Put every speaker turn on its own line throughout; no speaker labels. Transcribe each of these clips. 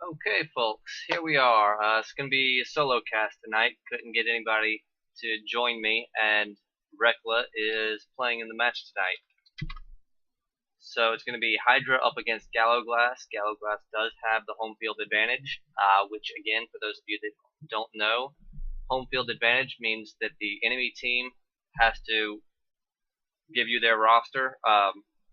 Okay, folks, here we are. It's going to be a solo cast tonight. Couldn't get anybody to join me, and Reklah is playing in the match tonight. So it's going to be Hydra up against Gallowglass. Gallowglass does have the home field advantage, which, again, for those of you that don't know, home field advantage means that the enemy team has to give you their roster.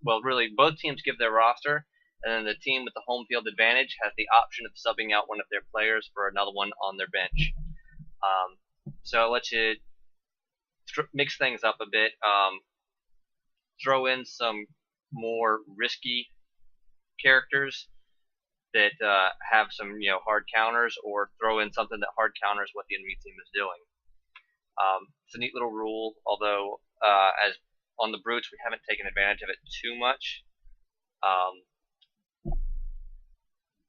Well, really, both teams give their roster, and then the team with the home field advantage has the option of subbing out one of their players for another one on their bench. So I'll let you mix things up a bit. Throw in some more risky characters that have some hard counters, or throw in something that hard counters what the enemy team is doing. It's a neat little rule, although as on the brutes we haven't taken advantage of it too much.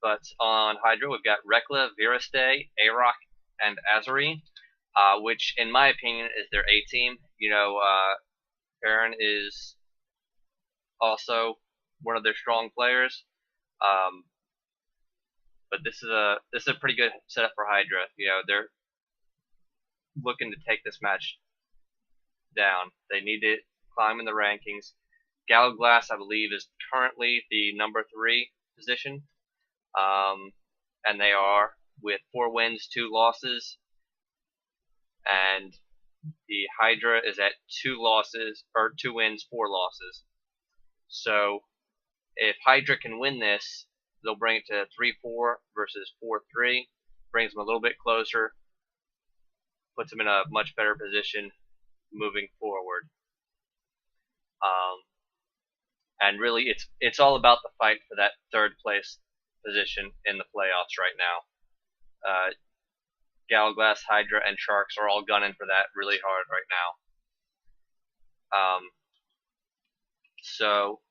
But on Hydra we've got Reklah, Vyrastai, Aroc, and Azheri, which in my opinion is their A team. Ferg is also one of their strong players. But this is a pretty good setup for Hydra. They're looking to take this match down. They need to climb in the rankings. Gallowglass, I believe, is currently the number 3 position, and they are with 4 wins, 2 losses, and the Hydra is at 2 wins, 4 losses. So if Hydra can win this, they'll bring it to 3-4 versus 4-3, brings them a little bit closer, puts them in a much better position moving forward. And really, it's all about the fight for that 3rd place position in the playoffs right now. Gallowglass, Hydra, and Sharks are all gunning for that really hard right now. So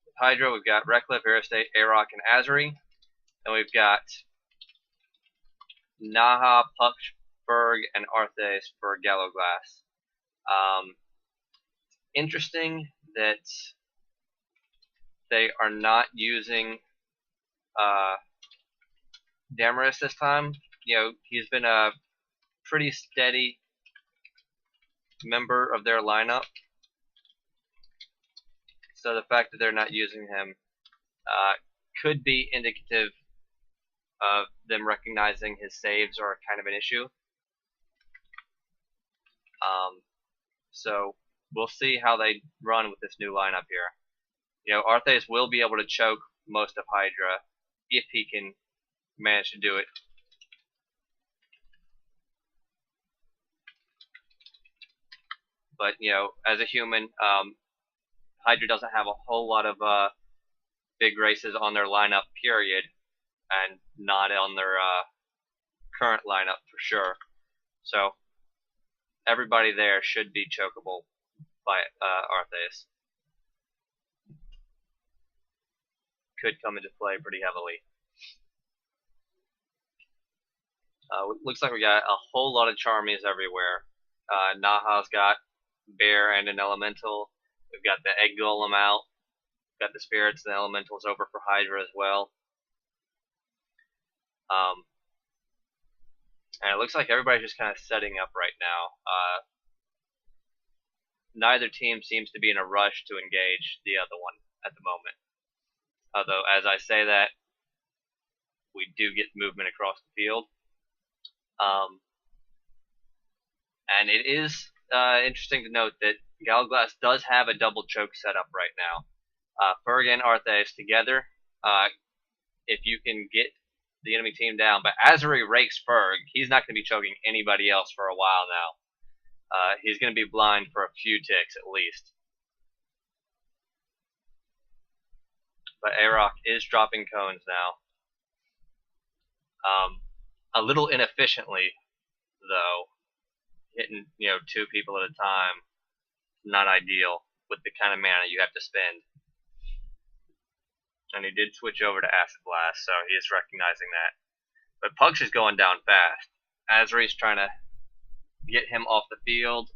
with Hydra, we've got Reklah, Vyrastai, Aroc, and Azheri, and we've got Naha, Pukje, Ferg, and Arthais for Gallowglass. Interesting that they are not using Damaris this time. He's been a pretty steady member of their lineup. So the fact that they're not using him could be indicative of them recognizing his saves are kind of an issue. So we'll see how they run with this new lineup here. Arthais will be able to choke most of Hydra if he can manage to do it. But as a human, Hydra doesn't have a whole lot of big races on their lineup, period, and not on their current lineup for sure. So everybody there should be chokeable by Arthais. Could come into play pretty heavily. Looks like we got a whole lot of Charmies everywhere. Naha's got Bear and an Elemental. We've got the Egg Golem out. Got the Spirits and the Elementals over for Hydra as well. And it looks like everybody's just kind of setting up right now. Neither team seems to be in a rush to engage the other one at the moment. Although, as I say that, we do get movement across the field. And it is interesting to note that Gallowglass does have a double choke setup right now. Ferg and Arthais together, if you can get the enemy team down. But Azheri rakes Ferg. He's not going to be choking anybody else for a while now. He's going to be blind for a few ticks at least. But Aroc is dropping cones now. A little inefficiently, though. Hitting 2 people at a time, not ideal with the kind of mana you have to spend. And he did switch over to Acid Blast, so he is recognizing that. But Pukje is going down fast. Azheri's trying to get him off the field.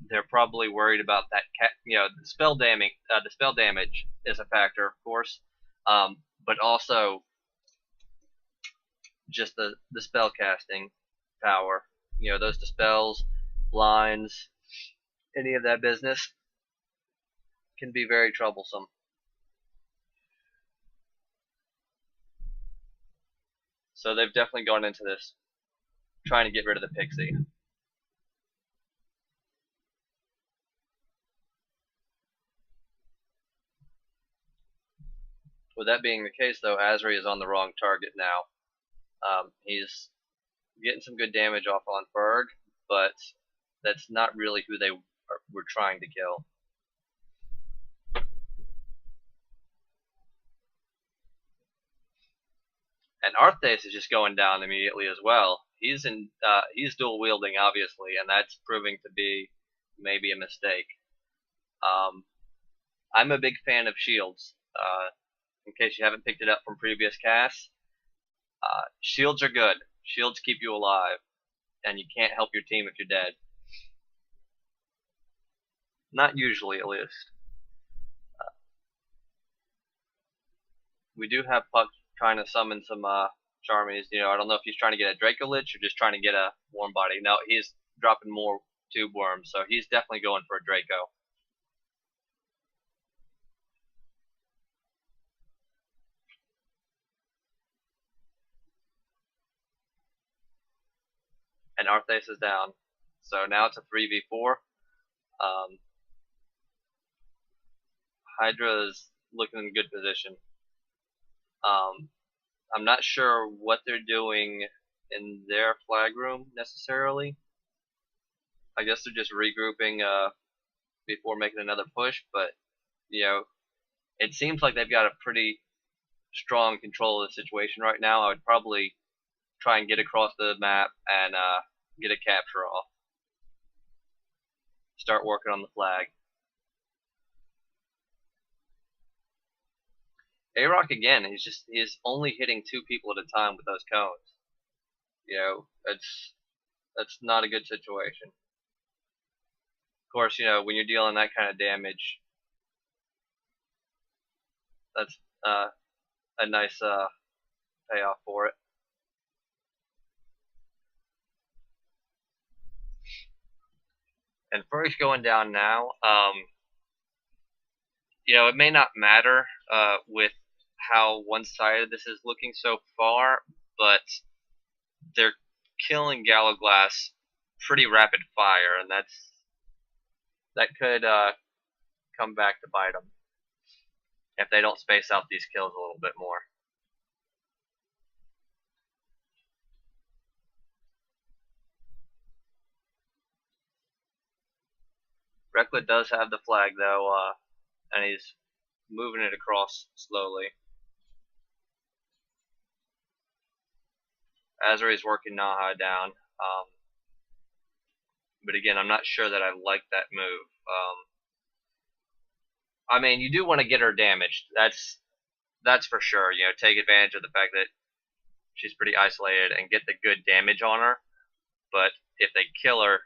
They're probably worried about that. The spell damage. The spell damage is a factor, of course, but also just the spell casting power. You know, those dispels, blinds, any of that business can be very troublesome. So they've definitely gone into this trying to get rid of the pixie. With that being the case, though, Azheri is on the wrong target now. He's getting some good damage off on Ferg, but that's not really who they were trying to kill. And Arthais is just going down immediately as well. He's dual wielding, obviously, and that's proving to be maybe a mistake. I'm a big fan of shields. In case you haven't picked it up from previous casts, shields are good. Shields keep you alive, and you can't help your team if you're dead. Not usually, at least. We do have Puck trying to summon some Charmies. You know, I don't know if he's trying to get a Dracolich or just trying to get a Warm Body. No, he's dropping more Tube Worms, so he's definitely going for a Draco. And Arthais is down. So now it's a 3v4. Hydra is looking in good position. I'm not sure what they're doing in their flag room necessarily. I guess they're just regrouping before making another push, but you know, it seems like they've got a pretty strong control of the situation right now. I would probably try and get across the map and get a capture off. Start working on the flag. Aroc again, he's only hitting 2 people at a time with those cones. You know, that's not a good situation. Of course, you know, when you're dealing that kind of damage, that's a nice payoff for it. And Ferg's going down now. You know, it may not matter with how one-sided this is looking so far, but they're killing Gallowglass pretty rapid fire, and that could come back to bite them if they don't space out these kills a little bit more. Reklah does have the flag though, and he's moving it across slowly. Azheri's working Naha down, but again, I'm not sure that I like that move. I mean, you do want to get her damaged. That's for sure. You know, take advantage of the fact that she's pretty isolated and get the good damage on her. But if they kill her,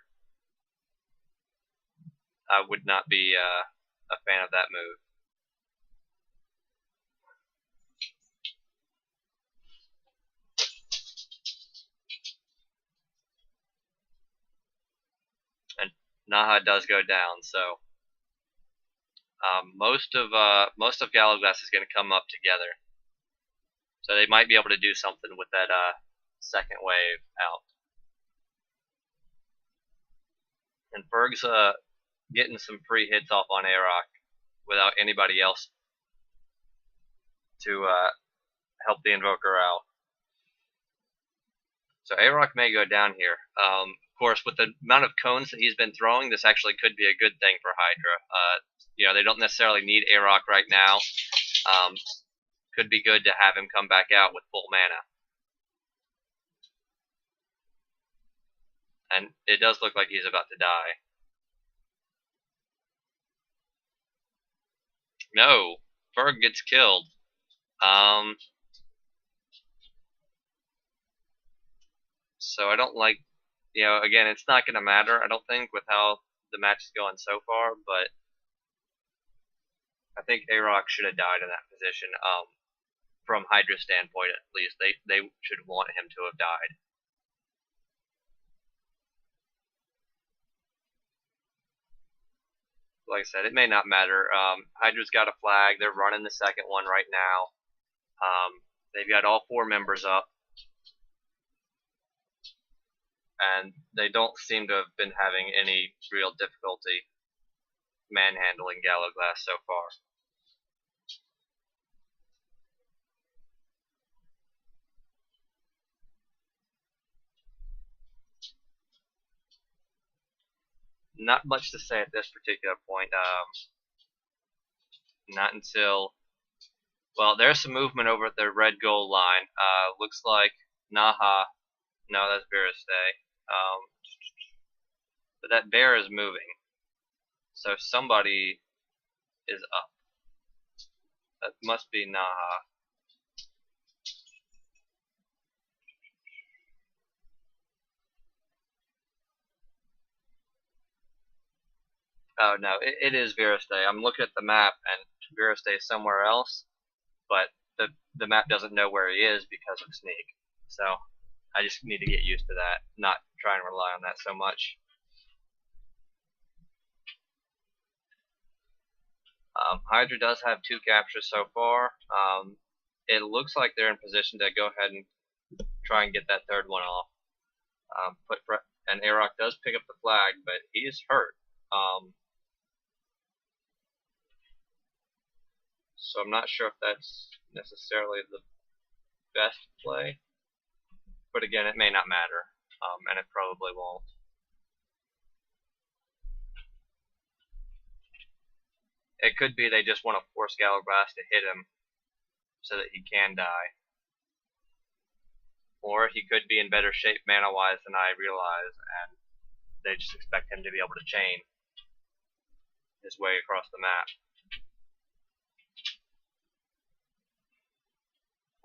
I would not be a fan of that move. And Naha does go down, so most of Gallowglass is going to come up together. So they might be able to do something with that second wave out. And Ferg's getting some free hits off on Aroc without anybody else to help the Invoker out. So Aroc may go down here. Of course, with the amount of cones that he's been throwing, this actually could be a good thing for Hydra. You know, they don't necessarily need Aroc right now. Could be good to have him come back out with full mana. And it does look like he's about to die. No, Ferg gets killed. So I don't like, you know, again, it's not going to matter, I don't think, with how the match is going so far, but I think Aroc should have died in that position. from Hydra's standpoint at least. They should want him to have died. Like I said, it may not matter. Hydra's got a flag. They're running the second one right now. They've got all 4 members up. And they don't seem to have been having any real difficulty manhandling Gallowglass so far. Not much to say at this particular point. Not until, well, there's some movement over at the red goal line. Looks like Naha, no, that's Vyrastai. But that bear is moving, so somebody is up. That must be Naha. Oh no, it is Vyrastai. I'm looking at the map, and Vyrastai is somewhere else, but the map doesn't know where he is because of Sneak. So I just need to get used to that, not try and rely on that so much. Hydra does have 2 captures so far. It looks like they're in position to go ahead and try and get that 3rd one off. And Aroc does pick up the flag, but he is hurt. So I'm not sure if that's necessarily the best play. But again, it may not matter, and it probably won't. It could be they just want to force Gallowglass to hit him so that he can die. Or he could be in better shape mana-wise than I realize, and they just expect him to be able to chain his way across the map.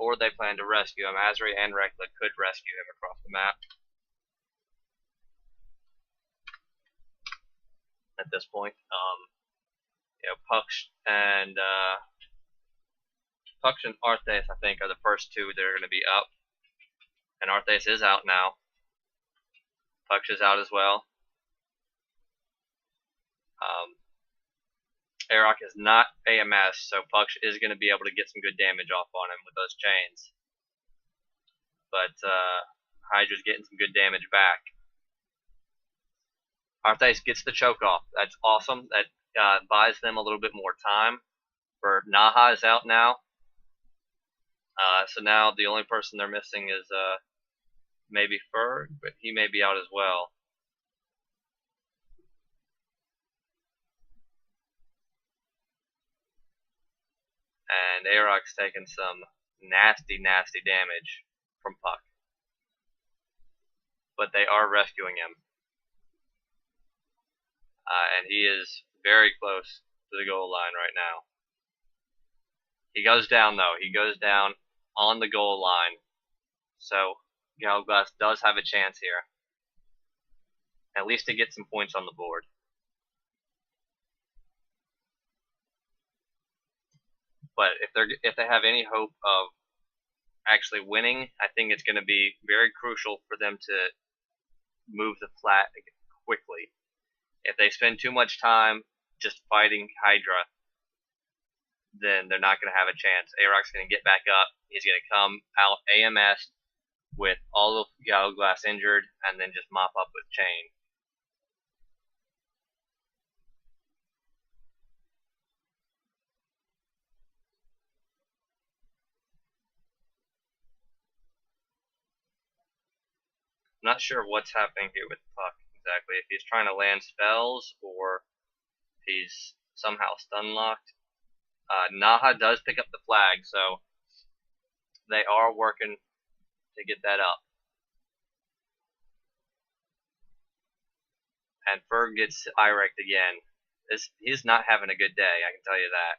Or they plan to rescue him. Azheri and Reklah could rescue him across the map at this point. Pukje and Arthais, I think, are the first 2 that are going to be up. And Arthais is out now. Pukje is out as well. Aroc is not AMS, so Pukje is going to be able to get some good damage off on him with those chains. But Hydra's getting some good damage back. Arthais gets the choke off. That's awesome. That buys them a little bit more time. For Naha is out now. So now the only person they're missing is maybe Ferg, but he may be out as well. And Aroc's taking some nasty, nasty damage from Pukje. But they are rescuing him. And he is very close to the goal line right now. He goes down, though. He goes down on the goal line. So Gallowglass does have a chance here. At least to get some points on the board. But if they have any hope of actually winning, I think it's going to be very crucial for them to move the flat quickly. If they spend too much time just fighting Hydra, then they're not going to have a chance. Aroc's going to get back up. He's going to come out AMS with all of Gallowglass injured, and then just mop up with chain. I'm not sure what's happening here with Pukje exactly. If he's trying to land spells or he's somehow stun locked. Naha does pick up the flag, so they are working to get that up. And Ferg gets Irect again. He's not having a good day, I can tell you that.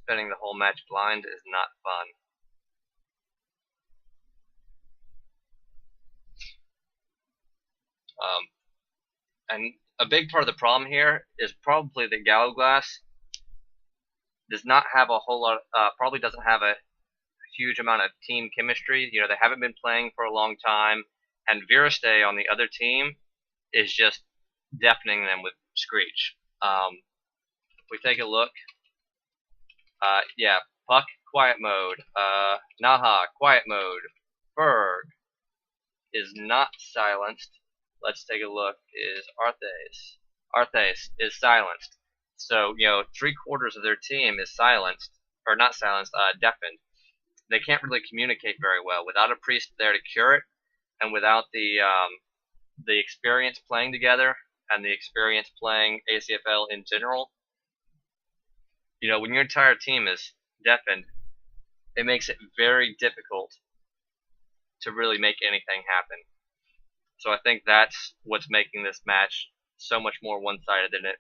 Spending the whole match blind is not fun. And a big part of the problem here is probably that Gallowglass does not have a whole lot, probably doesn't have a huge amount of team chemistry. You know, they haven't been playing for a long time, and Vyrastai on the other team is just deafening them with screech. If we take a look, yeah, Puck, quiet mode. Naha, quiet mode. Ferg is not silenced. Let's take a look. Is Arthais. Arthais is silenced. So, you know, 3/4 of their team is silenced, or not silenced, deafened. They can't really communicate very well without a priest there to cure it, and without the experience playing together and the experience playing ACFL in general. You know, when your entire team is deafened, it makes it very difficult to really make anything happen. So I think that's what's making this match so much more one-sided than it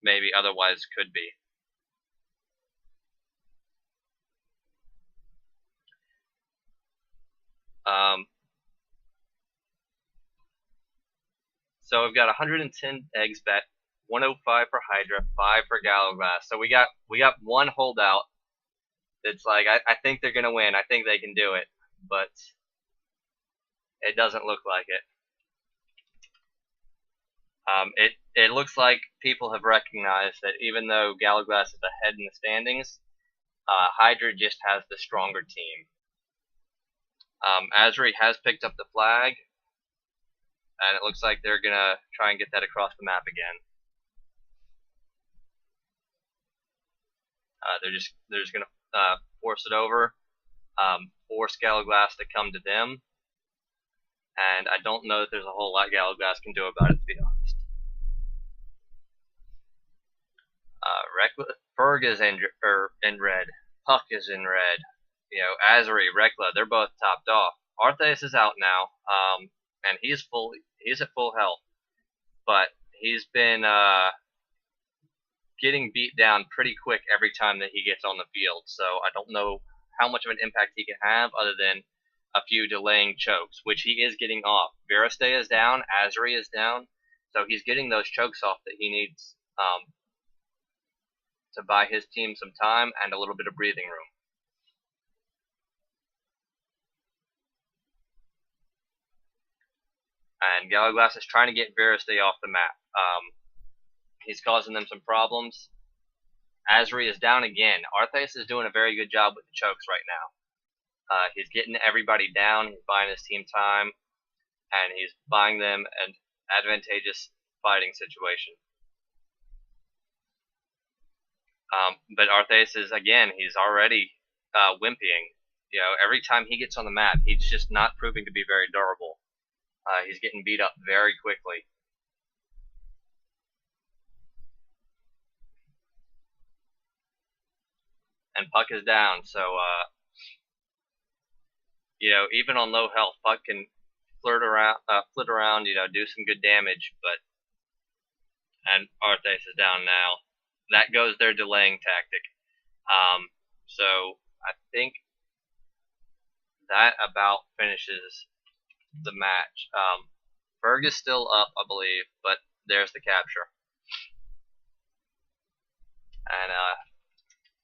maybe otherwise could be. So we've got 110 eggs bet, 105 for Hydra, 5 for Gallowglass. So we got one holdout that's like, I think they're gonna win. I think they can do it, but it doesn't look like it. It looks like people have recognized that even though Gallowglass is ahead in the standings, Hydra just has the stronger team. Azheri has picked up the flag, and it looks like they're gonna try and get that across the map again. They're just gonna force it over, force Gallowglass to come to them, and I don't know that there's a whole lot Gallowglass can do about it, to be honest. Reklah, Ferg is in red. Puck is in red. You know, Azheri, Reklah, they're both topped off. Arthais is out now, and he's at full health, but he's been getting beat down pretty quick every time that he gets on the field. So I don't know how much of an impact he can have other than a few delaying chokes, which he is getting off. Vyrastai is down, Azheri is down, so he's getting those chokes off that he needs to buy his team some time and a little bit of breathing room. And Gallowglass is trying to get Vyrastai off the map. He's causing them some problems. Azheri is down again. Arthais is doing a very good job with the chokes right now. He's getting everybody down. He's buying his team time, and he's buying them an advantageous fighting situation. But Arthais is, again, he's already wimpying. You know, every time he gets on the map, he's just not proving to be very durable. He's getting beat up very quickly. And Puck is down, so you know, even on low health, Puck can flit around, you know, do some good damage. And Arthais is down now. That goes their delaying tactic. So I think that about finishes the match. Ferg is still up, I believe, but there's the capture. And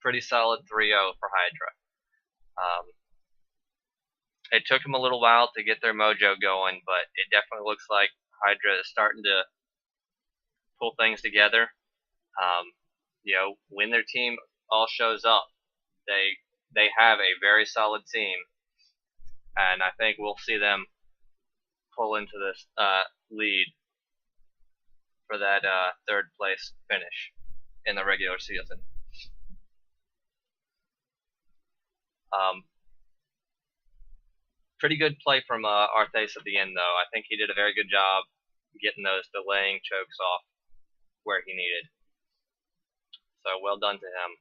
pretty solid 3-0 for Hydra. It took them a little while to get their mojo going, but it definitely looks like Hydra is starting to pull things together. You know, when their team all shows up, they have a very solid team, and I think we'll see them pull into this lead for that third place finish in the regular season. Pretty good play from Arthais at the end, though. I think he did a very good job getting those delaying chokes off where he needed. So well done to him.